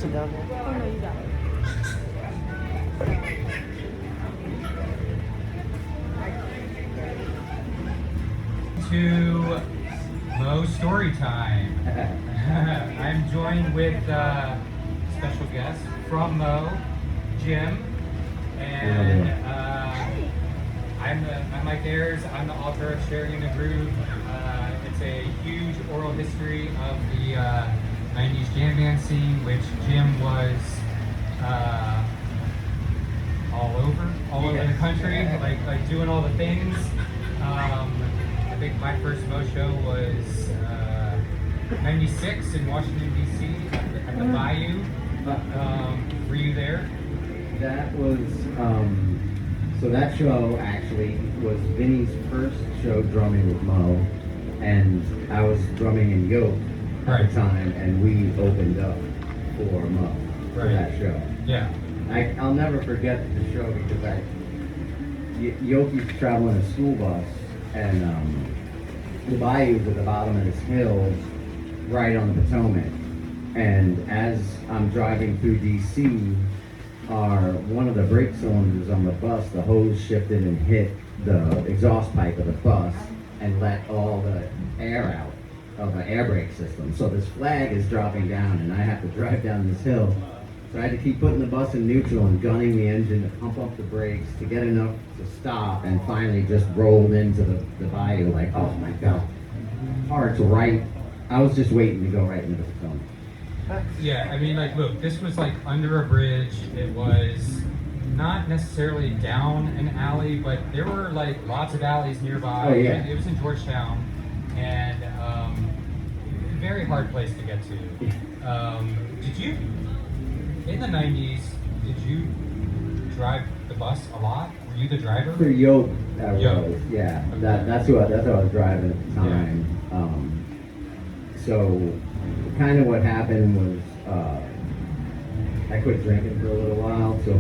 sit down here. Oh no, you got it. To Moe Story Time. I'm joined with special guest from Moe, Jim, and I'm like Ayers. I'm the author of Sharing the Groove. It's a huge oral history of the 90s jam band scene, which Jim was all over the country, like doing all the things. I think my first Moe show was 96 in Washington, D.C. at the Bayou. Were you there? That was, so that show actually was Vinny's first show drumming with Moe, and I was drumming in Yoke at the time, and we opened up for Moe for that show. Yeah. I'll never forget the show because Yoke used to travel in a school bus, and the bayou's at the bottom of this hill, right on the Potomac. And as I'm driving through DC, one of the brake cylinders on the bus, the hose shifted and hit the exhaust pipe of the bus and let all the air out of the air brake system. So this flag is dropping down, and I have to drive down this hill. So I had to keep putting the bus in neutral and gunning the engine to pump up the brakes to get enough to stop, and finally just rolled into the bayou like, oh my God. Hard to right. I was just waiting to go right into the Potomac. Yeah, I mean, like, look, this was like under a bridge. It was not necessarily down an alley, but there were like lots of alleys nearby. Oh, yeah. It was in Georgetown, and very hard place to get to. Did you, in the 90s, did you drive the bus a lot? Were you the driver? For Yoke, I Yoke. was, yeah. Okay. That's who I was driving at the time. So kind of what happened was I quit drinking for a little while, so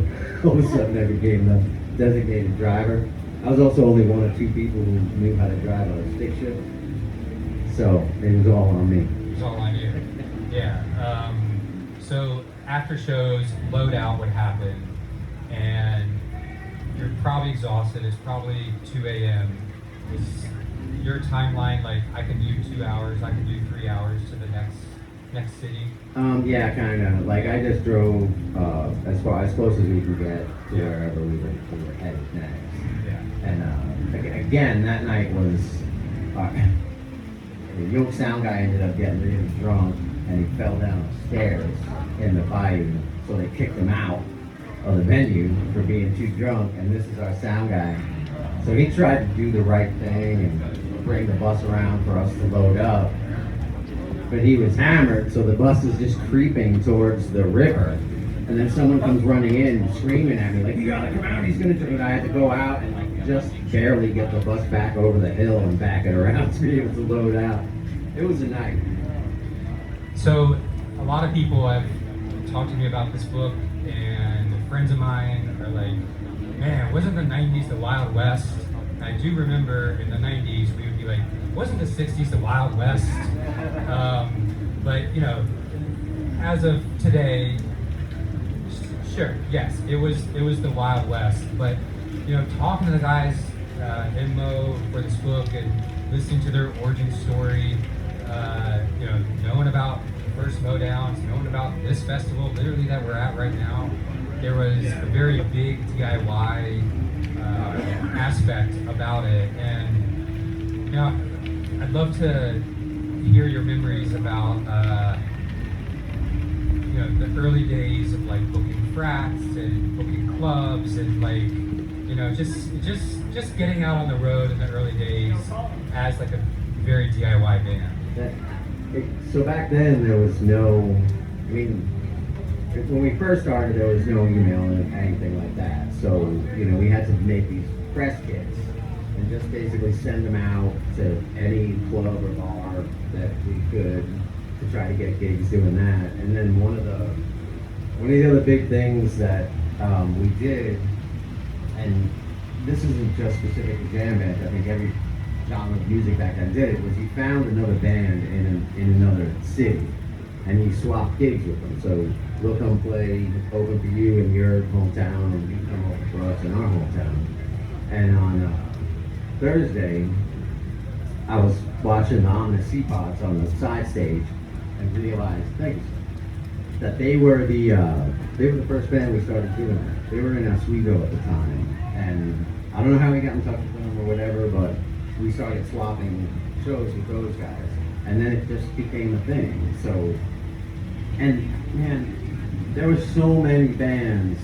all of a sudden I became the designated driver. I was also only one of two people who knew how to drive a stick shift, so it was all on me. It was all on you. Yeah. So after shows, loadout would happen, and you're probably exhausted. It's probably 2 a.m. Is your timeline like, I can do 2 hours, I can do 3 hours to the next city? Yeah, kind of. Like I just drove as close as we could get to wherever we were headed next. Yeah. And again, that night was the Yoke sound guy ended up getting really drunk, and he fell down the stairs in the bayou. So they kicked him out of the venue for being too drunk. And this is our sound guy. So he tried to do the right thing and bring the bus around for us to load up. But he was hammered, so the bus is just creeping towards the river. And then someone comes running in, screaming at me, like, you gotta come out, he's gonna do it. And I had to go out and like just barely get the bus back over the hill and back it around to be able to load out. It was a night. So a lot of people have talked to me about this book, and friends of mine are like, man, wasn't the 90s the Wild West? And I do remember in the 90s, we would be like, wasn't the 60s the Wild West? But, you know, as of today, sure, yes, it was the Wild West. But, you know, talking to the guys in Moe for this book and listening to their origin story, you know, knowing about the first moe.downs, knowing about this festival, literally that we're at right now, there was a very big DIY aspect about it. And, you know, I'd love to hear your memories about, you know, the early days of like booking frats and booking clubs and like, you know, just getting out on the road in the early days as like a very DIY band. So back then there was no, I mean, when we first started there was no email and anything like that. So, you know, we had to make these press kits and just basically send them out to any club or bar that we could to try to get gigs doing that. And then one of the other big things that we did, and this isn't just specific to jam bands, I think every genre of music back then did it, was he found another band in another city. and you swap gigs with them. So we'll come play open for you in your hometown, and you come over for us in our hometown. And on Thursday, I was watching the Omnis Seapods on the side stage and realized, thank you, sir, that they were the first band we started doing that. They were in Oswego at the time, and I don't know how we got in touch with them or whatever, but we started swapping shows with those guys, and then it just became a thing. So, and man, there were so many bands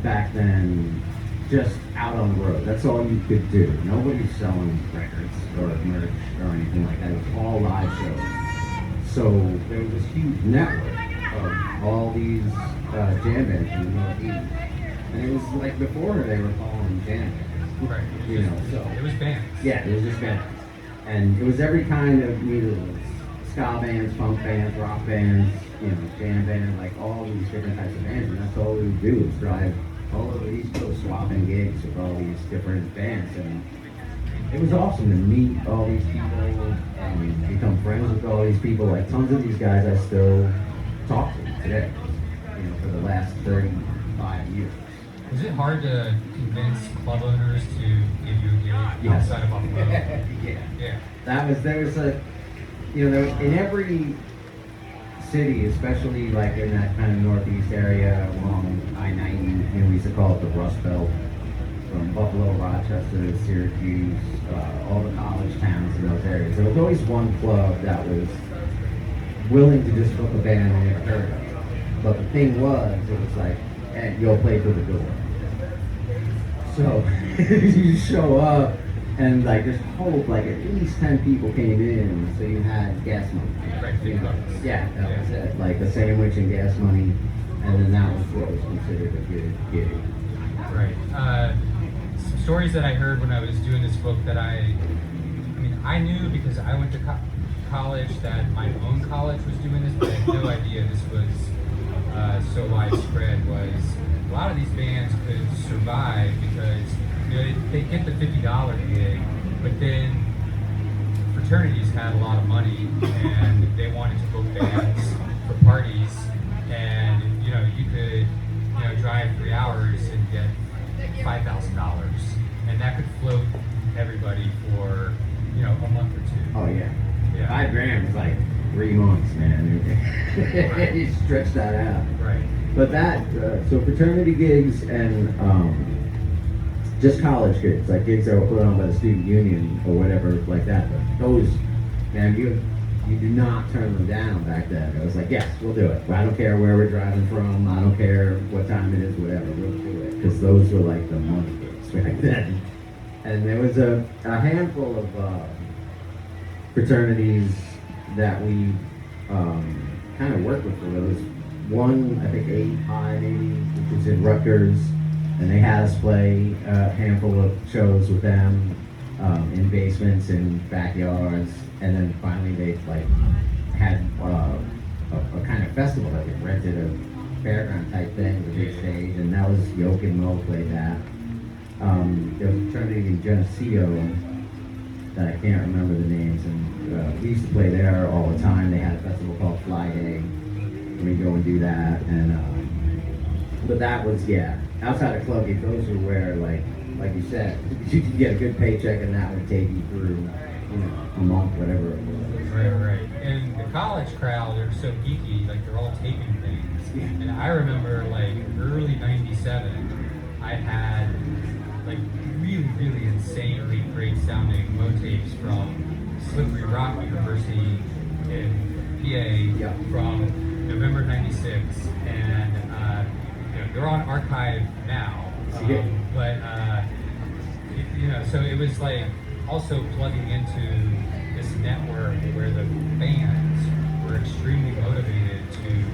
back then just out on the road. That's all you could do. Nobody's selling records or merch or anything like that. It was all live shows. So there was this huge network of all these jam bands in the Northeast. And it was like before they were calling jam bands. Right. You know, so it was bands. yeah, it was just bands. And it was every kind of either ska bands, funk bands, rock bands, you know, jam bands, like all these different types of bands. And that's all we would do is drive all over the East Coast swapping gigs with all these different bands. And it was awesome to meet all these people and become friends with all these people. Like tons of these guys I still talk to today, you know, for the last 35 years. Was it hard to convince club owners to give you a gig outside of Buffalo? Yeah. There was a, you know, in every city, especially like in that kind of northeast area along I-90, you know, we used to call it the Rust Belt, from Buffalo, Rochester, Syracuse, all the college towns in those areas. There was always one club that was willing to just book a band I never heard of. But the thing was, it was like, hey, you'll play for the door. So you show up and like just hope like at least 10 people came in, so you had gas money. Right, $50. Yeah, that was it. Like a sandwich and gas money, and then that was what was considered a good gig. Right. Some stories that I heard when I was doing this book that I knew because I went to college that my own college was doing this, but I had no idea this was so widespread. Was a lot of these bands could survive because you know they get the $50 gig, but then fraternities had a lot of money and they wanted to book bands for parties, and you know you could drive 3 hours and get $5,000, and that could float everybody for a month or two. Oh yeah. Yeah. $5,000 is like 3 months, man. You stretch that out. Right. But that, so fraternity gigs and just college gigs, like gigs that were put on by the student union or whatever like that. But those, man, you do not turn them down back then. It was like, yes, we'll do it. I don't care where we're driving from. I don't care what time it is, whatever. We'll do it. Because those were like the money gigs back then. And there was a handful of fraternities that we kind of worked with for those. One, I think 8 High maybe, which was in Rutgers, and they had us play a handful of shows with them in basements and backyards, and then finally they like had a kind of festival that they rented, a fairground type thing with a big stage, and that was Yoke and Moe played that. There was a fraternity in Geneseo that I can't remember the names, and we used to play there all the time. They had a festival called Fly Day. We go and do that, and but that was outside of club gigs, those were where like you said, you could get a good paycheck, and that would take you through a month, whatever it was. Right. And the college crowd, they're so geeky, like they're all taping things. Yeah. And I remember like early '97, I had like really insanely great sounding Moe tapes from Slippery Rock University in PA from November '96, and they're on archive now. But so it was like also plugging into this network where the bands were extremely motivated to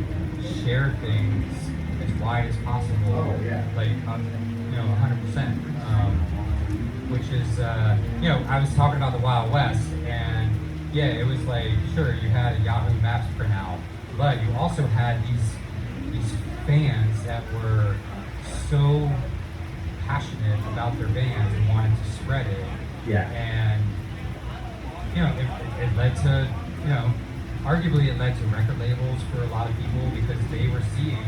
share things as wide as possible. Oh, yeah. Like 100%. Which is I was talking about the Wild West, and it was like sure you had a Yahoo Maps printout. But you also had these fans that were so passionate about their bands and wanted to spread it. Yeah. And it led to arguably it led to record labels for a lot of people because they were seeing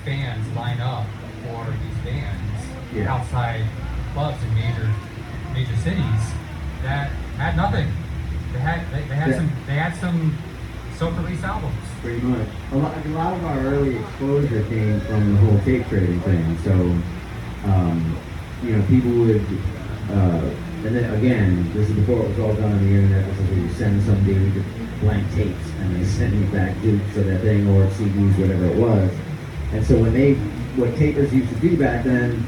fans line up for these bands outside clubs in major cities that had nothing. They had some self-release albums. Pretty much. A lot of our early exposure came from the whole tape trading thing. So, people would, and then again, this is before it was all done on the internet. This is where you send some dude blank tapes and they send you back dupes of that thing or CDs, whatever it was. And so what tapers used to do back then,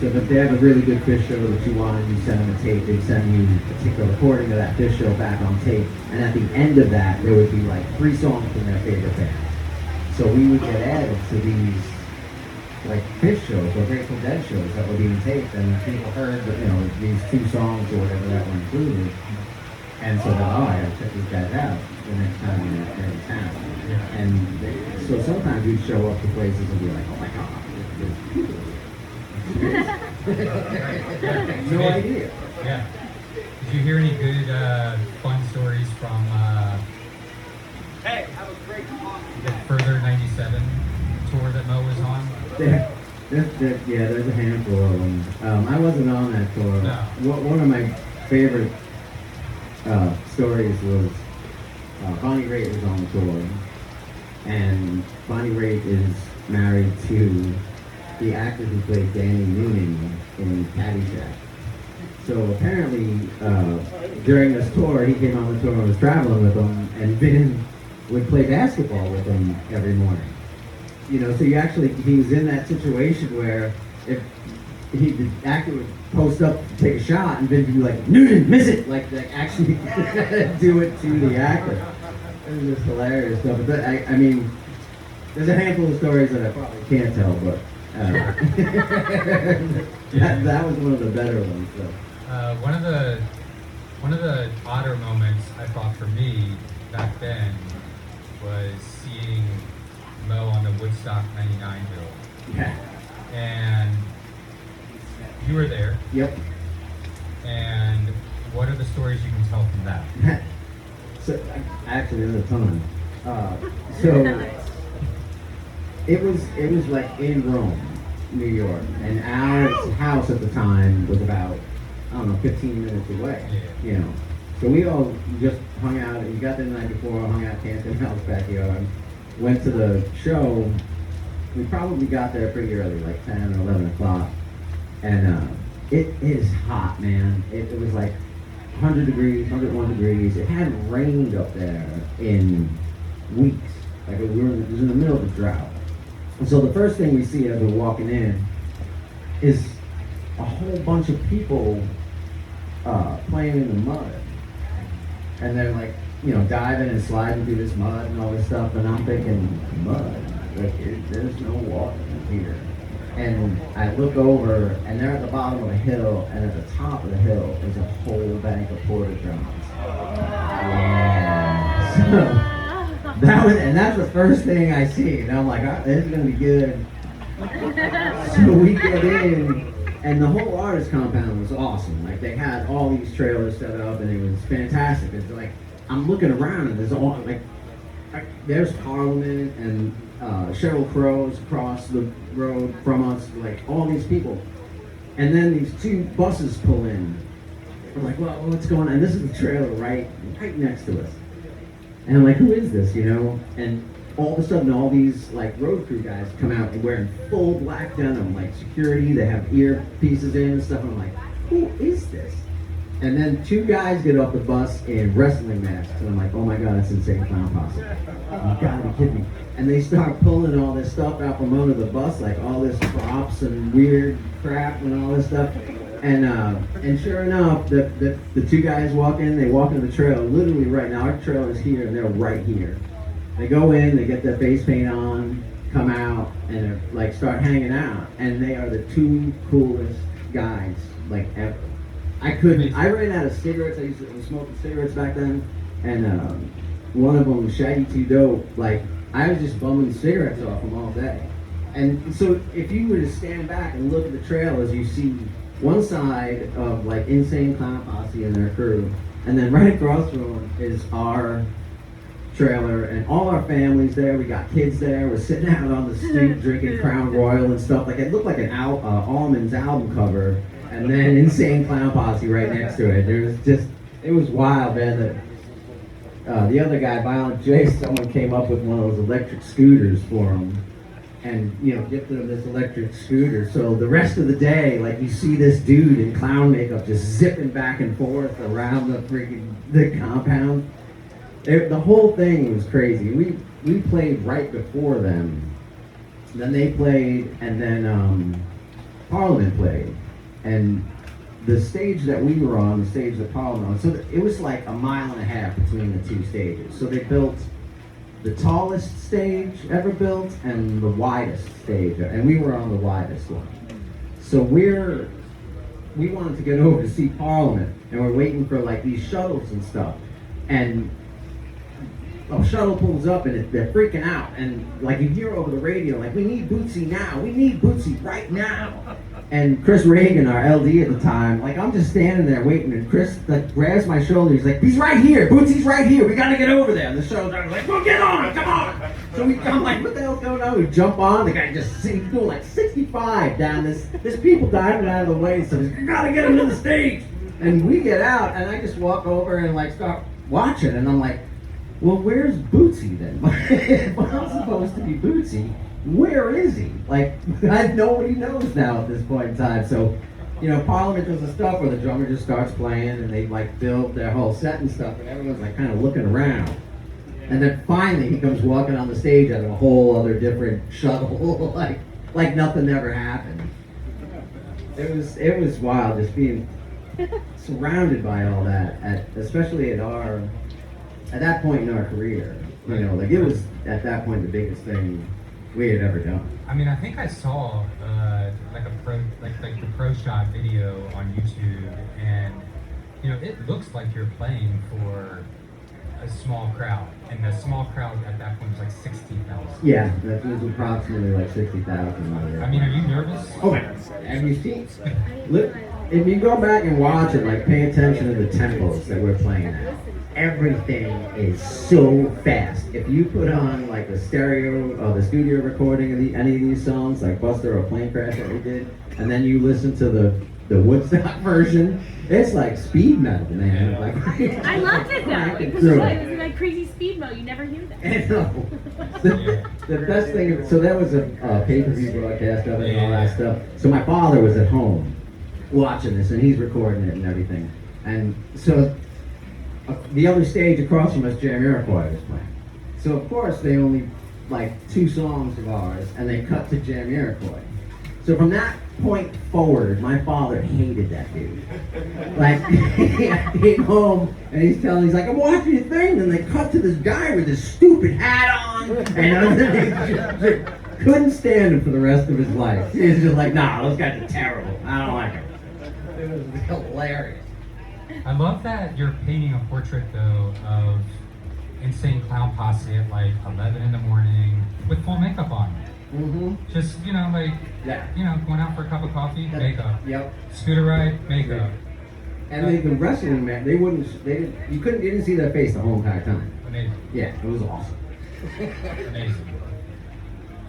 so if they have a really good Fish show that you want and you send them a tape, they'd send you a particular recording of that Fish show back on tape. And at the end of that, there would be like 3 songs from their favorite band. So we would get added to these like Fish shows or Grateful Dead shows that were being taped, and people heard these 2 songs or whatever that were included. And so they're I gotta check these guys out the next time they're in town. Yeah. And so sometimes we'd show up to places and be like, oh my God, there's people. No idea. Yeah. Did you hear any good fun stories from Hey, have a great talk. the Further 97 tour that Mo was on? There's a handful of them. I wasn't on that tour. No. One of my favorite stories was Bonnie Raitt was on the tour, and Bonnie Raitt is married to the actor who played Danny Noonan in Caddyshack. So apparently, during this tour, he came on the tour and was traveling with them, and Vin would play basketball with them every morning. So he was in that situation where if the actor would post up to take a shot, and Vin would be like, Noonan, miss it! Like actually do it to the actor. It was just hilarious stuff. But there's a handful of stories that I probably can't tell, but that was one of the better ones. So. One of the odder moments I thought for me back then was seeing Mo on the Woodstock '99 bill. Yeah. And you were there. Yep. And what are the stories you can tell from that? So actually, there's a ton. So it was like in Rome, New York, and our house at the time was about 15 minutes away. Yeah. So we all just hung out. We got there the night before, hung out camping in Al's backyard. Went to the show. We probably got there pretty early, like 10 or 11 o'clock. And it is hot, man. It was like 100 degrees, 101 degrees. It hadn't rained up there in weeks. Like it was in the middle of a drought. And so the first thing we see as we're walking in is a whole bunch of people playing in the mud. And they're like, diving and sliding through this mud and all this stuff. And I'm thinking, mud? Like, there's no water here. And I look over, and they're at the bottom of a hill, and at the top of the hill is a whole bank of porta johns. Yeah. So that's the first thing I see, and I'm like, this is gonna be good. So we get in, and the whole artist compound was awesome. Like they had all these trailers set up, and it was fantastic. It's like I'm looking around, and there's Parliament and Sheryl Crow's across the road from us, like all these people. And then these 2 buses pull in. We're like, well, what's going on? And this is the trailer right next to us. And I'm like, who is this, And all of a sudden, all these like road crew guys come out and wearing full black denim, like security. They have earpieces in and stuff. And I'm like, who is this? And then 2 guys get off the bus in wrestling masks, and I'm like, oh my God, it's Insane Clown Posse. You gotta be kidding me. And they start pulling all this stuff out from under the bus, like all this props and weird crap and all this stuff. And sure enough, the 2 guys walk in, they walk into the trail, literally right now, our trail is here and they're right here. They go in, they get their face paint on, come out, and they're, like start hanging out. And they are the 2 coolest guys, like ever. I ran out of cigarettes. I was smoking cigarettes back then, and one of them, Shaggy 2 Dope, like I was just bumming cigarettes off them all day. And so if you were to stand back and look at the trail, as you see one side of like Insane Clown Posse and their crew, and then right across from them is our trailer, and all our families there. We got kids there. We're sitting out on the street drinking Crown Royal and stuff. Like it looked like an Almonds album cover, and then Insane Clown Posse right next to it. It was wild, man. The other guy, Violent J, someone came up with one of those electric scooters for him, and gifted him this electric scooter. So the rest of the day, like you see this dude in clown makeup just zipping back and forth around the compound. The whole thing was crazy. We played right before them. Then they played, and then Parliament played, and the stage that we were on, the stage that Parliament on, so it was like a mile and a half between the two stages. So they built the tallest stage ever built and the widest stage, and we were on the widest one. So we wanted to get over to see Parliament, and we're waiting for like these shuttles and stuff, and a shuttle pulls up and they're freaking out, and like you hear over the radio, like, we need Bootsy now, we need Bootsy right now. And Chris Reagan, our LD at the time, like I'm just standing there waiting, and Chris like grabs my shoulder, he's like, he's right here, Bootsy's right here, we gotta get over there. And the shuttle driver's like, well, get on him, come on. So I'm like, what the hell's going on? We jump on, the guy just he's doing like 65 down there's people diving out of the way, so he's like, you gotta get him to the stage. And we get out, and I just walk over and like start watching, and I'm like, well, where's Bootsy then? If I'm supposed to be Bootsy, where is he? Like, nobody knows now at this point in time. So, Parliament does the stuff where the drummer just starts playing and they like build their whole set and stuff, and everyone's like kind of looking around. And then finally he comes walking on the stage out of a whole other different shuttle, like nothing ever happened. It was wild just being surrounded by all that, especially at that point in our career. Like it was at that point the biggest thing we had ever done. I mean, I think I saw like the pro shot video on YouTube, and it looks like you're playing for a small crowd, and the small crowd at that point was like 60,000. Yeah, that was approximately like 60,000. I mean, are you nervous? Oh my God! Have you seen? Look, if you go back and watch it, like pay attention to the tempos that we're playing at. Everything is so fast. If you put on like the studio recording of any of these songs, like Buster or Plane Crash that we did, and then you listen to the Woodstock version, it's like speed metal, man. Like, I loved it though. It was like crazy speed mode. You never hear that. I know. The best thing, so that was a pay-per-view broadcast of it and all that stuff. So my father was at home watching this, and he's recording it and everything. And so the other stage across from us, Jamiroquai was playing. So of course they only like 2 songs of ours, and they cut to Jamiroquai. So from that point forward, my father hated that dude. Like he came home and he's like, I'm watching your thing, and they cut to this guy with this stupid hat on, and he just couldn't stand him for the rest of his life. He was just like, nah, those guys are terrible. I don't like them. It was hilarious. I love that you're painting a portrait, though, of Insane Clown Posse at like 11 in the morning with full makeup on. Mm-hmm. Just, going out for a cup of coffee, makeup. Yep. Scooter ride, makeup. And the wrestling match, you didn't see their face the whole entire time. Amazing. Yeah, it was awesome. Amazing.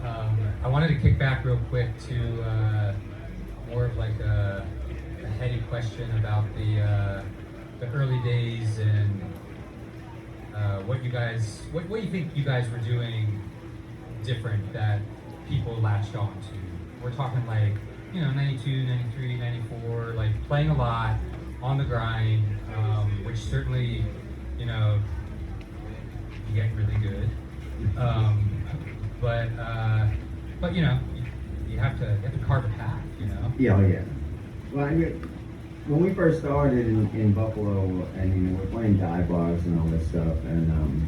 I wanted to kick back real quick to more of like a heady question about the early days and what you think you guys were doing different that people latched on to. We're talking like 92, 93, 94, like playing a lot on the grind, which certainly you get really good, but you have to carve a path, Yeah, oh yeah. Well, I mean, when we first started in Buffalo, and we're playing dive bars and all this stuff, and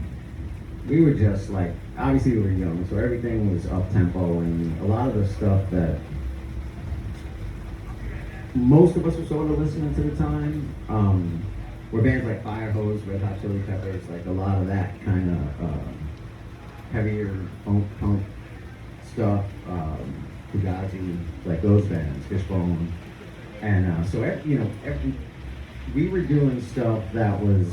we were just like, obviously we were young, so everything was up tempo, and a lot of the stuff that most of us were sort of listening to the time were bands like Fire Hose, Red Hot Chili Peppers, like a lot of that kind of heavier punk stuff, Fugazi, like those bands, Fishbone. And so we were doing stuff that was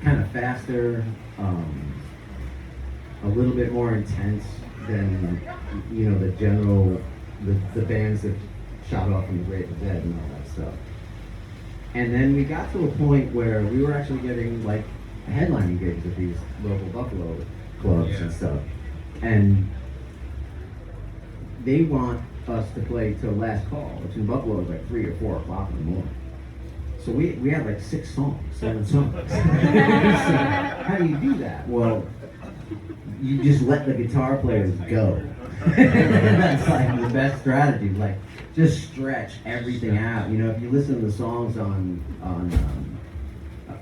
kind of faster, a little bit more intense than, you know, the general, the bands that shot off from the Grateful Dead and all that stuff. And then we got to a point where we were actually getting like headlining gigs at these local Buffalo clubs and stuff. And they want us to play till last call, which in Buffalo is like 3 or 4 o'clock in the morning. So we had like 6 songs, 7 songs. So how do you do that? Well, you just let the guitar players go. That's like the best strategy. Like, just stretch everything out. You know, if you listen to the songs on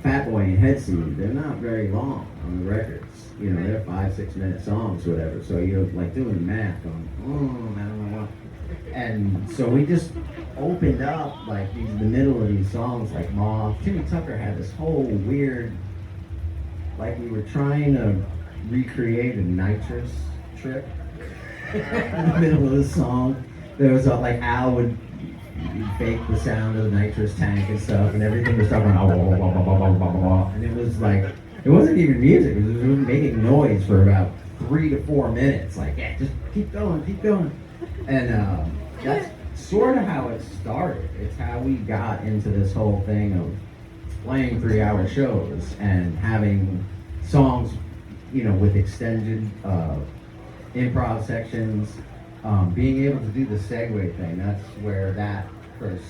Fat Boy and Head Seed, they're not very long on the records. You know, they're 5-6 minute songs or whatever. So you're like doing the math, going, I don't know what. And so we just opened up like the middle of these songs, like Moth. Timmy Tucker had this whole weird, like we were trying to recreate a nitrous trip in the middle of the song. There was like Al would fake the sound of the nitrous tank and stuff, and everything was talking about, and it was like, it wasn't even music, it was making noise for about 3 to 4 minutes. Like, yeah, just keep going, keep going. And that's sort of how it started. It's how we got into this whole thing of playing 3-hour shows and having songs, you know, with extended improv sections. Being able to do the segue thing, that's where that first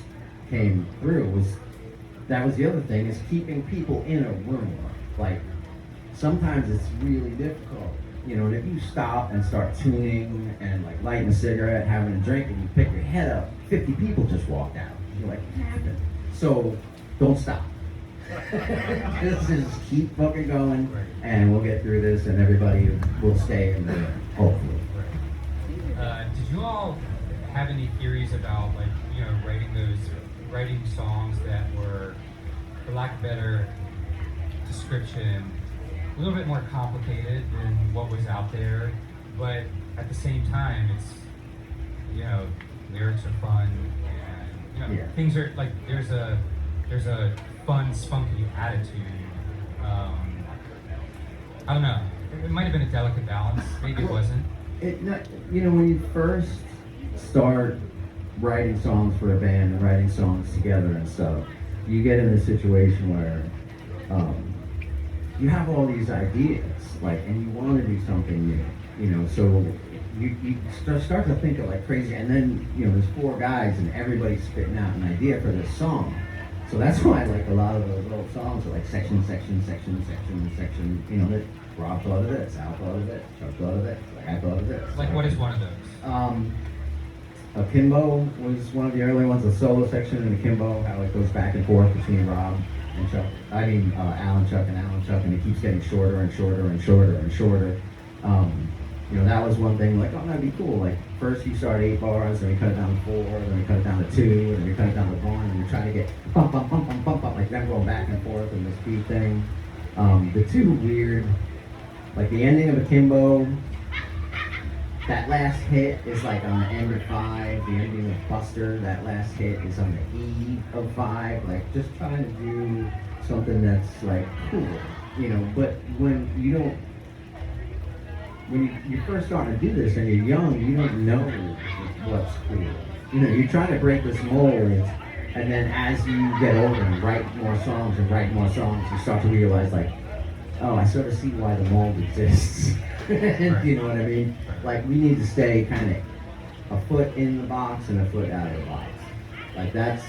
came through. That was the other thing, is keeping people in a room. Like, sometimes it's really difficult, you know, and if you stop and start tuning and like lighting a cigarette, having a drink, and you pick your head up, 50 people just walked out. You're like, what happened? So don't stop. Just keep fucking going, and we'll get through this, and everybody will stay in there, hopefully. Did you all have any theories about, like, you know, writing songs that were, for lack of better description, a little bit more complicated than what was out there, but at the same time, it's, you know, lyrics are fun, and, you know, things are like, there's a fun, spunky attitude. I don't know. It might have been a delicate balance. Maybe it wasn't. You know, when you first start writing songs for a band and writing songs together and stuff, you get in a situation where you have all these ideas, like, and you want to do something new, you know, so you start to think of like crazy, and then, you know, there's 4 guys and everybody's spitting out an idea for this song. So that's why, like, a lot of those old songs are like section, you know, that Rob thought of this, Al thought of this, Chuck thought of this, like I thought of this. Like, what is one of those? Akimbo was one of the early ones, a solo section in Akimbo, how it goes back and forth between Rob and Chuck. I mean, Al and Chuck, and it keeps getting shorter and shorter and shorter and shorter. You know, that was one thing, like, oh, that'd be cool. Like, first you start 8 bars, then we cut it down to 4, then we cut it down to 2, and then we cut it down to 1, and you're trying to get bump, like them going back and forth in this beat thing. The 2 weird, like the ending of Akimbo, that last hit is like on the end of 5, the ending of Buster, that last hit is on the E of 5, like just trying to do something that's like cool, you know, but when you first start to do this and you're young, you don't know what's cool. You know, you're trying to break this mold, and then as you get older and write more songs, you start to realize, like, oh, I sort of see why the mold exists. You know what I mean? Like, we need to stay kind of a foot in the box and a foot out of the box. Like, that's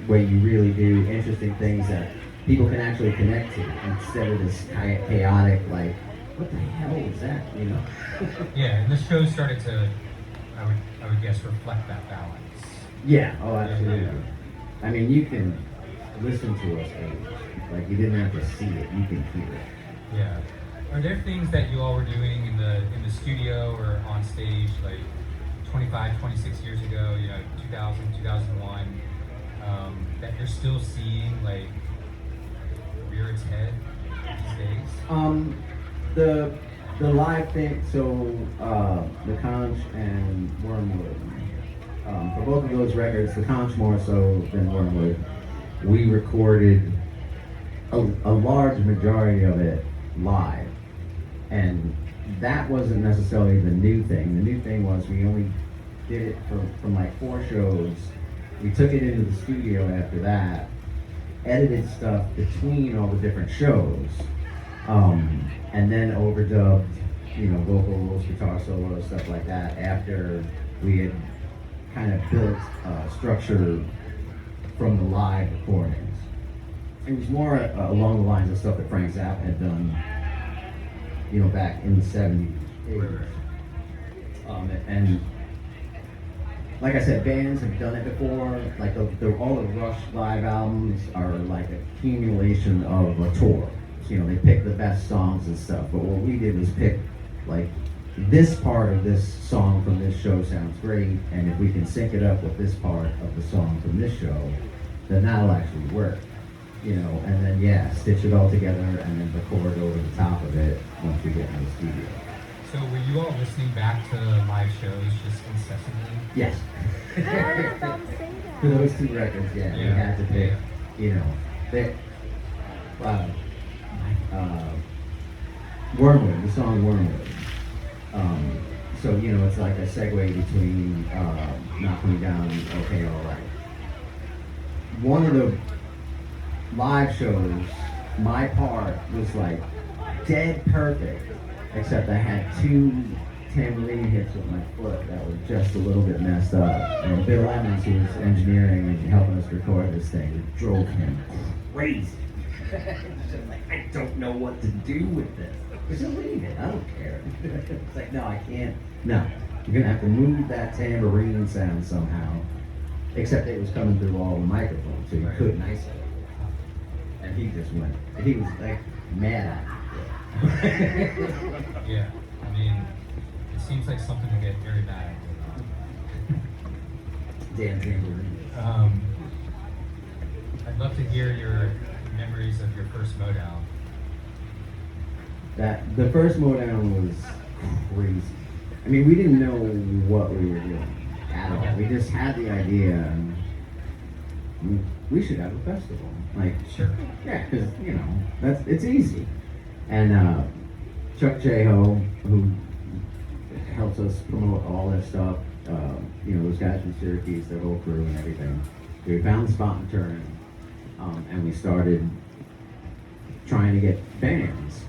where you really do interesting things that people can actually connect to, instead of this chaotic, like, what the hell was that, you know? Yeah, and the show started to, I would guess, reflect that balance. Yeah, oh, absolutely. Yeah. I mean, you can listen to us age. Like, you didn't have to see it, you can hear it. Yeah. Are there things that you all were doing in the studio or on stage, like 25, 26 years ago, you know, 2000, 2001, that you're still seeing, like, rear its head these days? The live thing, so the Conch and Wormwood, for both of those records, the Conch more so than Wormwood, we recorded a large majority of it live. And that wasn't necessarily the new thing. The new thing was we only did it from like 4 shows. We took it into the studio after that, edited stuff between all the different shows, and then overdubbed, vocals, guitar solos, stuff like that after we had kind of built structure from the live recordings. It was more along the lines of stuff that Frank Zappa had done, back in the 70s, 80s. And like I said, bands have done it before. Like all the Rush live albums are like accumulation of a tour. They pick the best songs and stuff. But what we did was pick like this part of this song from this show sounds great, and if we can sync it up with this part of the song from this show, then that'll actually work. And then stitch it all together and then record over the top of it once we get in the studio. So were you all listening back to live shows just incessantly? Yes. For those 2 records, we had to pick, Wormwood, the song Wormwood. So, it's like a segue between Knock Me Down and Okay Alright. One of the live shows, my part was like dead perfect, except I had 2 tambourine hits with my foot that were just a little bit messed up. And Bill Evans, who was engineering and helping us record this thing, it drove him crazy. It's just like, I don't know what to do with this. Just leave it, I don't care. It's like, no, I can't. No, you're gonna have to move that tambourine sound somehow. Except it was coming through all the microphones, so you couldn't isolate it. And he just went, he was like mad at it. Yeah, I mean, it seems like something to get very mad at. Damn tambourine. I'd love to hear your memories of your first moe.down. The first moe.down was crazy. I mean, we didn't know what we were doing at all. We just had the idea, we should have a festival. Like, sure. Yeah, because, it's easy. And Chuck Jeho, who helps us promote all that stuff, those guys from Syracuse, their whole crew and everything. We found the spot in Turin, and we started trying to get bands.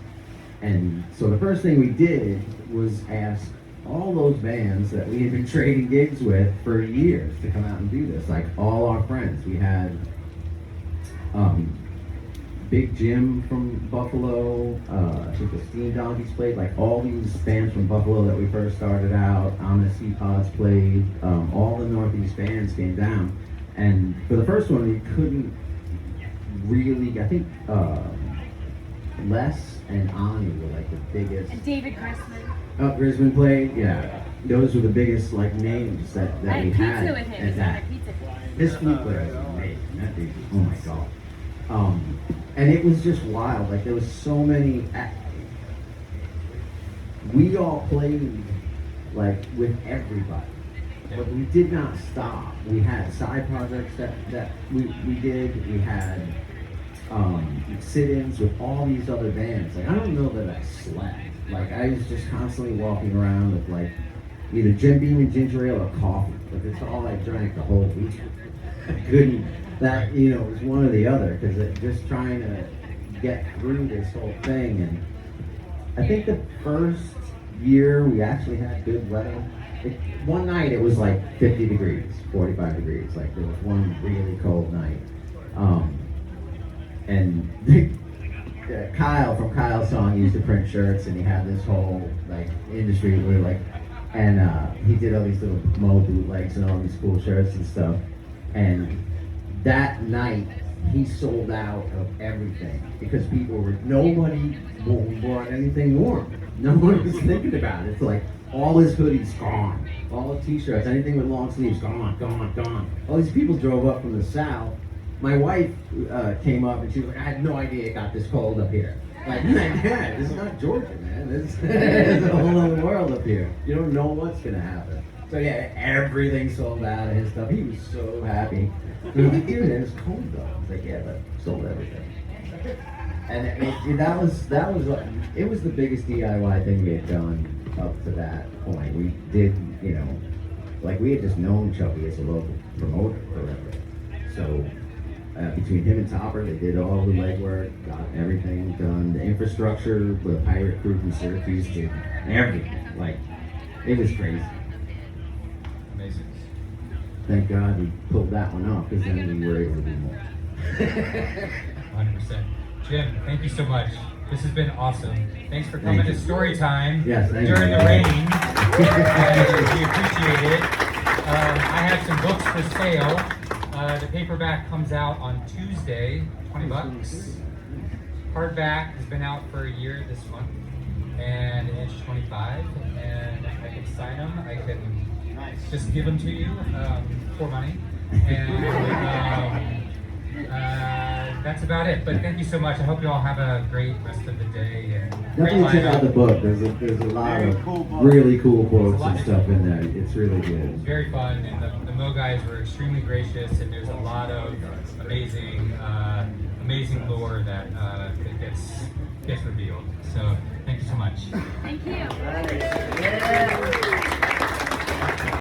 And so the first thing we did was ask all those bands that we had been trading gigs with for years to come out and do this. Like all our friends. We had Big Jim from Buffalo, I think the Steam Donkeys played, like all these bands from Buffalo that we first started out, Omni Pods played, all the Northeast bands came down. And for the first one, we couldn't really, I think Les and Ani were like the biggest. And David Grisman. Oh, Grisman played, yeah. Those were the biggest like names that we had. I had pizza with him. At that. Pizza. His flute player was amazing. That dude, oh my god. And it was just wild. Like there was so many. We all played like with everybody, but we did not stop. We had side projects that we did. We had sit-ins with all these other bands. Like I don't know that I slept. Like I was just constantly walking around with like either Jim Beam and ginger ale or coffee. Like it's all I drank the whole weekend. I couldn't. That it was one or the other because just trying to get through this whole thing. And I think the first year we actually had good weather. One night it was like 50 degrees, 45 degrees. Like there was one really cold night. And Kyle from Kyle's song used to print shirts, and he had this whole like industry where like, and he did all these little Moe bootlegs and all these cool shirts and stuff. And that night he sold out of everything because nobody bought anything warm. No one was thinking about it. It's like all his hoodies gone, all the t-shirts, anything with long sleeves gone. All these people drove up from the south. My wife came up and she was like, I had no idea it got this cold up here. Like, yeah, this is not Georgia, man. This is a whole other world up here. You don't know what's gonna happen. So yeah, everything sold out of his stuff. He was so happy. We were like, dude, it was cold though. I was like, yeah, but sold everything. And that was it was the biggest DIY thing we had done up to that point. We did, you know, like we had just known Chubby as a local promoter forever. So between him and Topper, they did all the legwork, got everything done. The infrastructure, the pirate crew from Syracuse did everything. Like, it was crazy. Amazing. Thank God we pulled that one off, because then we were able to do more. 100%. Jim, thank you so much. This has been awesome. Thanks for coming to story time during the rain. We appreciate it. I have some books for sale. The paperback comes out on Tuesday, $20. Hardback has been out for a year this month, and it's $25. And I can sign them. I can just give them to you for money. And that's about it. But thank you so much. I hope you all have a great rest of the day. And Definitely check out the book. There's a lot of really cool quotes and stuff in there. It's really good. It's very fun, and the Mo guys were extremely gracious, and there's a lot of amazing lore that gets revealed. So thank you so much. Thank you. Yeah.